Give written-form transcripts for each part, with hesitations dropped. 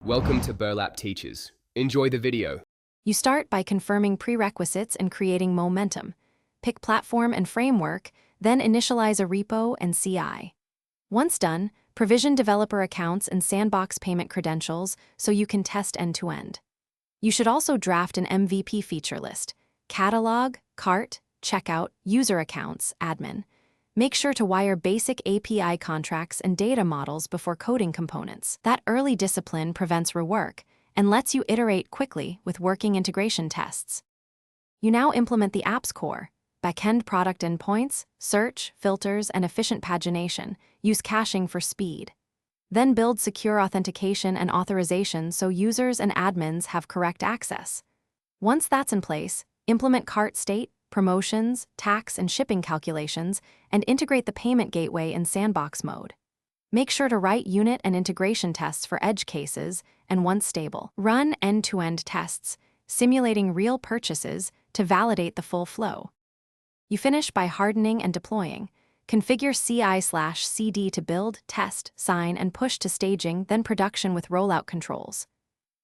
Welcome to Burlap Teachers. Enjoy the video. You start by confirming prerequisites and creating momentum. Pick platform and framework, then initialize a repo and CI. Once done, provision developer accounts and sandbox payment credentials so you can test end-to-end. You should also draft an MVP feature list: catalog, cart, checkout, user accounts, admin. Make sure to wire basic API contracts and data models before coding components. That early discipline prevents rework and lets you iterate quickly with working integration tests. You now implement the app's core: backend product endpoints, search, filters, and efficient pagination. Use caching for speed. Then build secure authentication and authorization so users and admins have correct access. Once that's in place, implement cart state, promotions, tax, and shipping calculations, and integrate the payment gateway in sandbox mode. Make sure to write unit and integration tests for edge cases, and once stable, run end-to-end tests, simulating real purchases to validate the full flow. You finish by hardening and deploying. Configure CI/CD to build, test, sign, and push to staging, then production with rollout controls.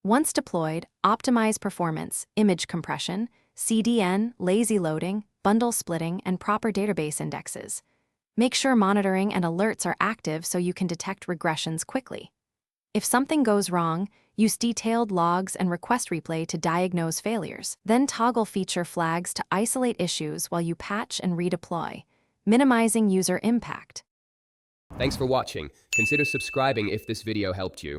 Once deployed, optimize performance, image compression, CDN, lazy loading, bundle splitting, and proper database indexes. Make sure monitoring and alerts are active so you can detect regressions quickly. If something goes wrong, use detailed logs and request replay to diagnose failures. Then toggle feature flags to isolate issues while you patch and redeploy, minimizing user impact. Thanks for watching. Consider subscribing if this video helped you.